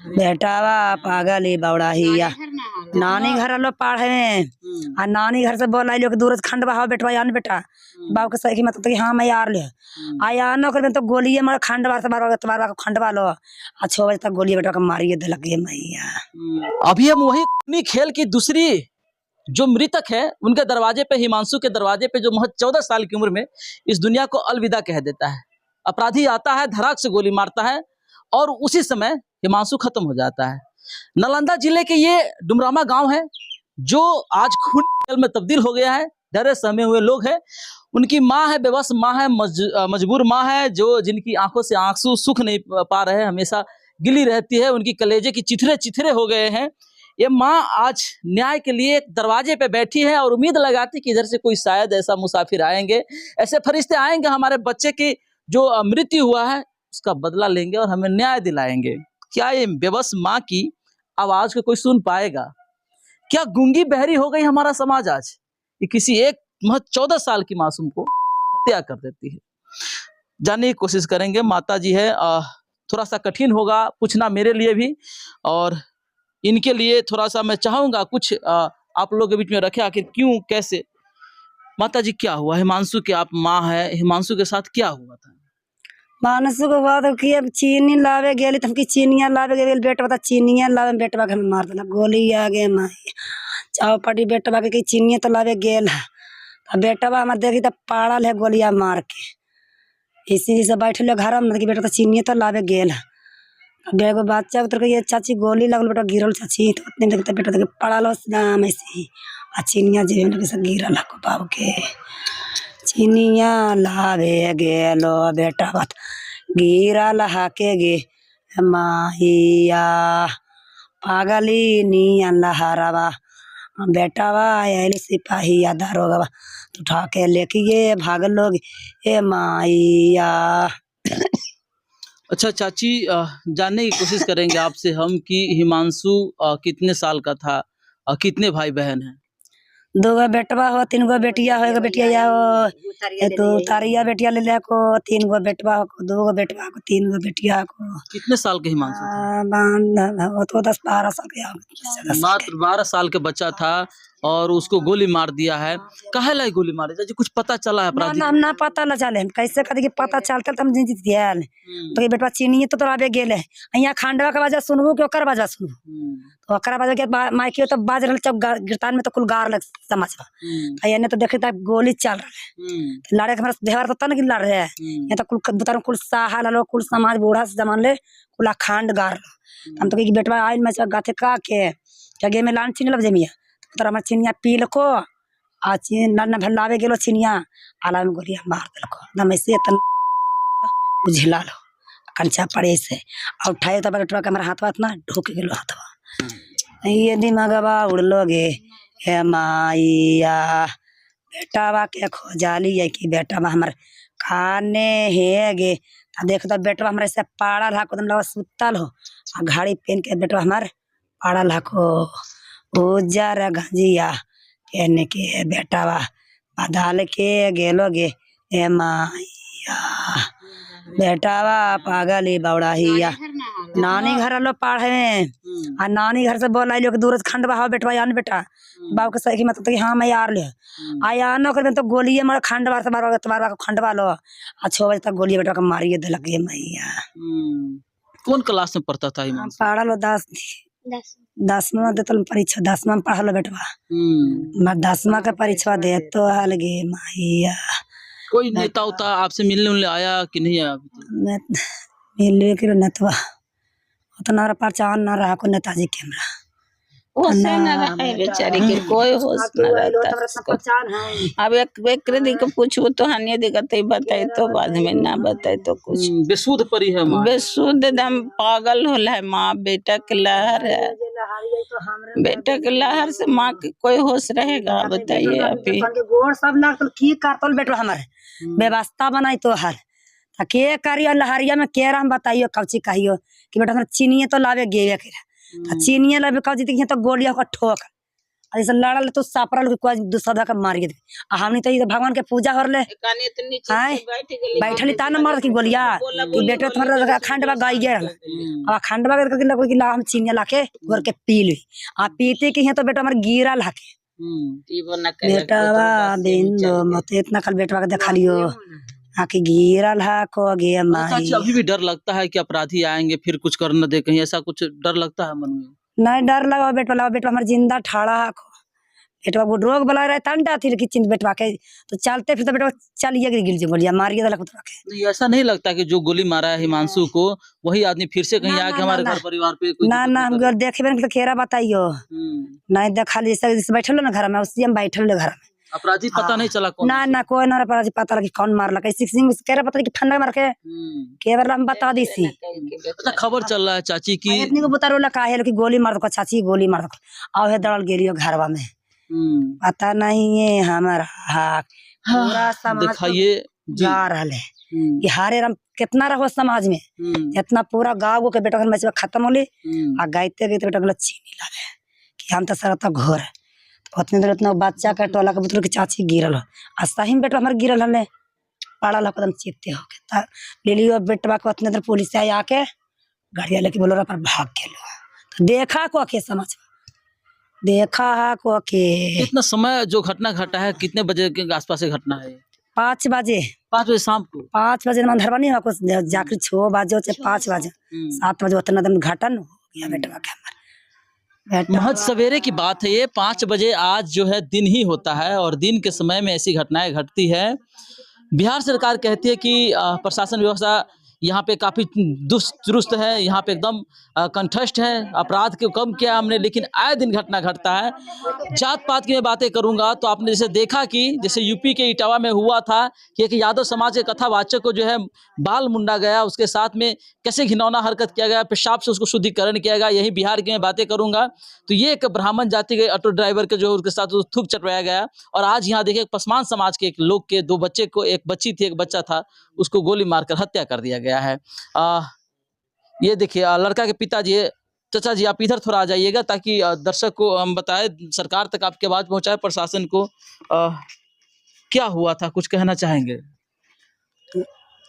बेटावा पागल ही बौड़ा हिया नानी घर लो पढ़े आ नानी घर से बोला लो कि दूर से खंडवा हो बेटवा यान बेटा बाबू के सही मतलब कि हाँ मैं यार ले आया न कर तो गोलिए मार खंडवा से बार खंडवा लो आ 6 बजे तक गोली बेटा को मारिए दे लगे मैया। अभी हम वही खेल की दूसरी जो मृतक है उनके दरवाजे पे, हिमांशु के दरवाजे पे, जो महज 14 साल की उम्र में इस दुनिया को अलविदा कह देता है। अपराधी आता है, धड़ाक से गोली मारता है और उसी समय हिमांशु खत्म हो जाता है। नालंदा जिले के ये डुमरामा गांव है जो आज खून जल में तब्दील हो गया है। डरे सहमे हुए लोग हैं। उनकी माँ है, बेबस माँ है, मजबूर माँ है, जो जिनकी आंखों से आंसू सूख नहीं पा रहे हैं, हमेशा गिली रहती है। उनकी कलेजे की चिथरे चिथरे हो गए हैं। ये माँ आज न्याय के लिए एक दरवाजे पे बैठी है और उम्मीद लगाती कि इधर से कोई शायद ऐसा मुसाफिर आएंगे, ऐसे फरिश्ते आएंगे, हमारे बच्चे की जो मृत्यु हुआ है उसका बदला लेंगे और हमें न्याय दिलाएंगे। क्या ये बेबस माँ की आवाज को कोई सुन पाएगा? क्या गूंगी बहरी हो गई हमारा समाज आज? ये किसी एक महज 14 साल की मासूम को हत्या कर देती है। जानने की कोशिश करेंगे। माता जी है, थोड़ा सा कठिन होगा पूछना मेरे लिए भी, और इनके लिए थोड़ा सा मैं चाहूंगा कुछ आप लोगों के बीच में रखे। आखिर क्यों, कैसे? माता जी क्या हुआ? हिमांशु की आप माँ है, हिमांशु के साथ क्या हुआ था? मानसु को बात कि अब चीनी लावे गेली तो हमकी चीनियां लावे गेली बेटा बता चीनियां लावे बेटवा के मार देला गोली आगे माई चौपटी बेटवा के चीनियां तो लावे गेल है बेटवा हम देखी तो पाड़ल है गोलियां मार के इसी से बैठे घर में कि बेटा तो चीनियां तो लावे गेल है। बेगो बच्चा उतर के ये चाची गोली लगल बेटा गिरल चाची तो उतने देखते बेटा देखे पड़ल नाम ऐसे ही आ चीनियां जेब लगे से गिरल है बाबू के चीनियां लावे गेलो बेटा बात गिरल हाके गे माहिया पागली नियन लहरावा बेटावा आयल सिपाहिया दारोगा उठा के लेके ये भाग लोग ए माइया। अच्छा चाची, जानने की कोशिश करेंगे आपसे हम कि हिमांशु कितने साल का था, कितने भाई बहन हैं? 2 बेटवा हो 3 बेटिया हो, 1 बेटिया या हो तो तारिया बेटिया ले ले को 3 बेटवा हो 2 बेटवा को 3 बेटिया को। कितने साल के हिमांशु था? तो 10-12 साल के मात्र 12 साल के बच्चा था और उसको गोली मार दिया है। काहे लाई गोली मारे चाची, कुछ पता चला है अपराधी? ना पता न चले कैसे कद पता चलते तो हम जीत दियल तो ये बेटवा चीनी तो तोरा गेले यहाँ खंडवा के वजह सुनबू कि ओकर वजह सुनबू तो ओकर वजह के माइकी तो बाज रहल चौक गिरतान में तो कुल गार लग समझबा एने तो देखे गोली चल रहा लड़े के हमारा देवर तो तन लड़ रहे यहाँ तो कुल बता कुल साहा लो कुल समाज बूढ़ा से जमान ले कुल अखंड गार हम तो बेटवा आयल में गाथे का के गे में लान छीन लब जमिया तो हमारा चिनिया पी लको आ चीन न भल्लावे गेलो चिनिया आला में गोलियां मार दिलको दम ऐसे तन उझला लो कंचा पड़े से और उठाए तो बेटवा के हमारा हाथ ना ढोक गेलो हाथवा ये दिमागवा उड़लो गे हे माइया बेटावा के खोजाली है कि बेटावा हमारे खाने है गे देख तो बेटवा हमारे से पाड़ल हाको तुम लोग सुतल हो आ घाड़ी पहन के बेटवा हमारे पाड़ल हाको उजर गंजिया पहन के बेटावा बदल के गेलो गे ए माइया बेटावा पागल ही बौड़ा हिया नानी घर लो पढ़े आ नानी घर से बोला लो कि दूर से खंडवा हो बेटवा यान बेटा बाबू के सही मतलब कि हाँ मैं यार ले आया न कर तो गोलिए मार खंडवा से बार खंडवा लो आ 6 बजे तक गोली बेटवा को मारिए दे लगे मैया। कौन क्लास में पढ़ता था हिमांशु? पढ़ा लो 10वां देतल परीक्षा 10वां में पढ़ल बेटवा 10वां के परीक्षा दे तो हाल गे मैया। कोई नेता उता आपसे मिलने उनले आया कि नहीं आया? मिले कि नेतवा उतना पहचान न रहा को नेताजी के हमरा होश न रहे बेचारी के कोई होश न रहता। अब एक दी को पूछबो तो हनिए दिखते बताई तो बाद में ना बताई तो कुछ बेसुध परी है माँ, बेसुध एकदम पागल होल है माँ। बेटा के लहर है, बेटा के लहर से माँ के कोई होश रहेगा बताइए? अभी गोड़ सब लाग की करतल बेटवा हमारे व्यवस्था बनाई तो हर के करियो लहरिया में केरा हम बताइयो कौची कहियो कि बेटा हमारे चीनिए तो लावे गेवे के चीनिए लावे कौची तो गोलिया को ठोक और जैसे लड़ल तो सापरल कोई दूसरा का मार दे। आ हमनी तो ये भगवान के पूजा होरले काने तो नीचे आय से बैठ गेली बैठली ता न मार की गोलिया कि बेटे थोड़ा खंडवा गाई गेल आ खंडवा के लगो कि ला हम चीनिया लाके घोर के पी ली आ पीते कि है तो बेटा हमर गिरल हके पीबो न करे बेटावा बिंदो मत इतना कल बेटवा के देखा लियो आके गिरल है को गे माई। चाची अभी भी डर लगता है कि अपराधी आएंगे फिर कुछ कर न दे, कहीं ऐसा कुछ डर लगता है मन में? नहीं डर लगा बेटवा हमारे जिंदा ठाड़ा है बेटवा को रोग बला रहे तंडा थी कि चिंत बेटवा के तो चलते फिर तो बेटवा चलिए गिर जे गोलियां मारिए दलक तो के। नहीं ऐसा नहीं लगता कि जो गोली मारा है हिमांशु को वही आदमी फिर से कहीं आके हमारे घर परिवार पे कोई ना ना हम देखे तो खेरा बताइयो नहीं देखा ली जैसे बैठल ना घर में उसी हम बैठल घर में अपराधी पता नहीं चला कौन? ना ना कोई ना अपराधी पता लगी कौन मारला कैसे सिंह कह रहा पता नहीं कि फंडा मार के केवल हम बता दी सी। अच्छा खबर चल रहा है चाची की इतनी को बता रोला काहे कि गोली मार दो चाची गोली मार दो आओ हे दौड़ गेलियो घरवा में पता नहीं है हमारा हाथ पूरा समाज दिखाइए जा रहा है कि हारे राम कितना रहो समाज में इतना पूरा गाँव के बेटा में खत्म होली आ गायते गायते बेटा गलत चीनी लागे कि हम तो सर तो घोर उतने देर उतना बच्चा के टोला के बुतरू की चाची गिरल आ सही में बेटा हमारे गिरल हले पड़ल एकदम चित्ते होके ले लियो बेटवा के उतने देर पुलिस आया आके गाड़िया लेके बोलो पर भाग गेलो तो देखा को के समझ देखा है को के। कितना समय जो घटना घटा है कितने बजे के आसपास से घटना है? 5 बजे 5 बजे शाम को 5 बजे मन धरवा नहीं हो कुछ जाकर 6 बजे चाहे 5 बजे 7 बजे उतना दिन घटन हो गया बेटवा के हमारे। महज सवेरे की बात है ये 5 बजे आज जो है दिन ही होता है और दिन के समय में ऐसी घटनाएं घटती है। बिहार सरकार कहती है कि प्रशासन व्यवस्था यहाँ पे काफ़ी दुरुस्त है, यहाँ पे एकदम कंठस्थ है, अपराध को कम किया हमने, लेकिन आए दिन घटना घटता है। जात पात की मैं बातें करूँगा तो आपने जैसे देखा कि जैसे यूपी के इटावा में हुआ था कि एक यादव समाज के कथावाचक को जो है बाल मुंडा गया, उसके साथ में कैसे घिनौना हरकत किया गया, पेशाब से उसको शुद्धिकरण किया गया। यही बिहार की मैं बातें करूँगा तो ये एक ब्राह्मण जाति के ऑटो ड्राइवर के जो उसके साथ थूक चटवाया गया। और आज यहाँ देखिए पसमान समाज के एक लोग के 2 बच्चे को, एक बच्ची थी एक बच्चा था, उसको गोली मारकर हत्या कर दिया गया है। ये देखिए लड़का के पिताजी, चाचा जी आप इधर थोड़ा आ जाइएगा ताकि दर्शक को हम बताएं, सरकार तक आपकी आवाज पहुंचाए, प्रशासन को। क्या हुआ था, कुछ कहना चाहेंगे?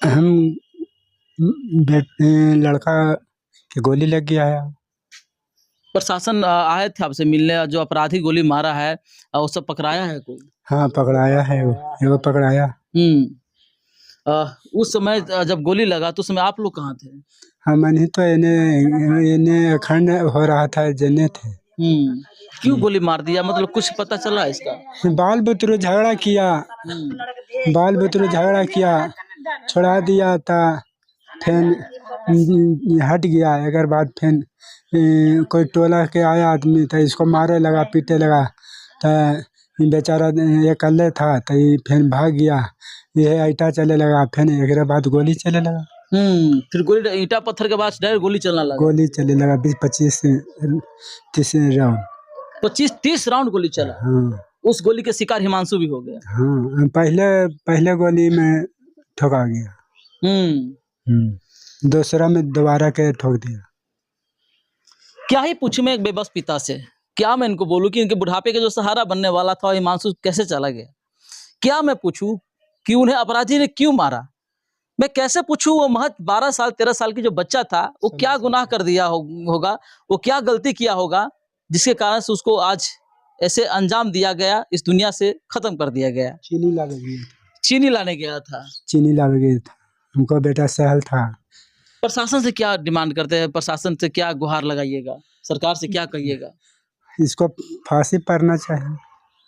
हम लड़का के गोली लग गया है। प्रशासन आए थे आपसे मिलने, जो अपराधी गोली मारा है वो सब पकड़ाया है कोई? हाँ पकड़ाया है, वो पकड़ाया। उस समय जब गोली लगा तो उस समय आप लोग कहाँ थे? हम नहीं तो इन्हें खंड हो रहा था, जने थे। क्यों गोली मार दिया, मतलब कुछ पता चला इसका? बाल बुतरू झगड़ा किया, बाल बुतरू झगड़ा किया, छोड़ा दिया था, फिर हट गया। एक बाद फिर कोई टोला के आया आदमी था, इसको मारे लगा, पीटे लगा, तो बेचारा ये कल्ले था तो फिर भाग गया। ये ईटा चले लगा, फिर एक बाद गोली चले लगा। फिर गोली ईटा पत्थर के बाद डायरेक्ट गोली चलने लगा? गोली चले लगा 20-25-30 राउंड, 25-30 राउंड गोली चला। हाँ। उस गोली के शिकार हिमांशु भी हो गया? हाँ, पहले गोली में ठोका गया, दूसरा में दोबारा के ठोक दिया। क्या ही पूछूं मैं एक बेबस पिता से, क्या मैं इनको बोलूं कि इनके बुढ़ापे के जो सहारा बनने वाला था हिमांशु कैसे चला गया? क्या मैं पूछूं कि उन्हें अपराधी ने क्यों मारा? मैं कैसे पूछूं वो महज 12 साल 13 साल की जो बच्चा था वो क्या गुनाह कर दिया होगा, वो क्या गलती किया होगा जिसके कारण से उसको आज ऐसे अंजाम दिया गया, इस दुनिया से खत्म कर दिया गया? चीनी लाने गया था, चीनी लाने गया था, चीनी लाने गया था। उनका बेटा सहल था। प्रशासन से क्या डिमांड करते हैं, प्रशासन से क्या गुहार लगाइएगा, सरकार से क्या कहिएगा? इसको फांसी पड़ना चाहिए,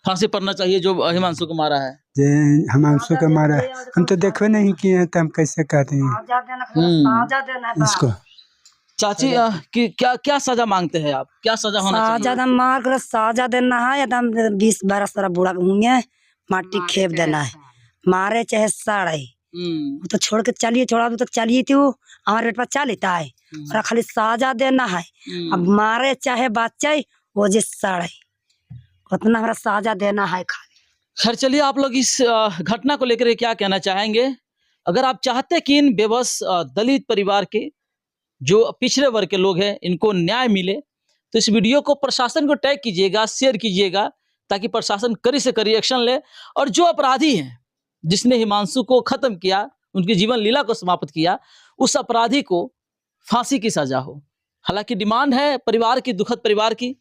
फांसी पड़ना चाहिए जो हिमांशु को मारा है। जे हिमांशु को मारा है, हम तो देखो नहीं किए हैं तो हम कैसे कहते हैं इसको। चाची कि क्या सजा मांगते हैं आप, क्या सजा होना चाहिए? साजा मार कर साजा देना है, एकदम 20-22 साल बूढ़ा होंगे, माटी खेप देना है, मारे चाहे साड़े तो छोड़ के चलिए, छोड़ा तो चलिए तू हमारे पेट पर चलता है, और खाली साजा देना है। अब मारे चाहे बच्चे वो जे साड़े उतना हमारा साजा देना है खाली। खैर चलिए, आप लोग इस घटना को लेकर क्या कहना चाहेंगे? अगर आप चाहते कि इन बेबस दलित परिवार के जो पिछड़े वर्ग के लोग हैं इनको न्याय मिले तो इस वीडियो को प्रशासन को टैग कीजिएगा, शेयर कीजिएगा, ताकि प्रशासन कड़ी से कड़ी एक्शन ले और जो अपराधी हैं, जिसने हिमांशु को खत्म किया, उनकी जीवन लीला को समाप्त किया, उस अपराधी को फांसी की सजा हो। हालांकि डिमांड है परिवार की, दुखद परिवार की,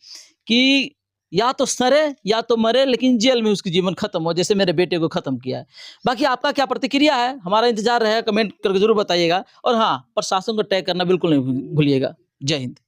कि या तो सरे या तो मरे, लेकिन जेल में उसकी जीवन खत्म हो, जैसे मेरे बेटे को खत्म किया है। बाकी आपका क्या प्रतिक्रिया है, हमारा इंतजार रहे, कमेंट करके जरूर बताइएगा। और हाँ, प्रशासन को टैग करना बिल्कुल नहीं भूलिएगा। जय हिंद।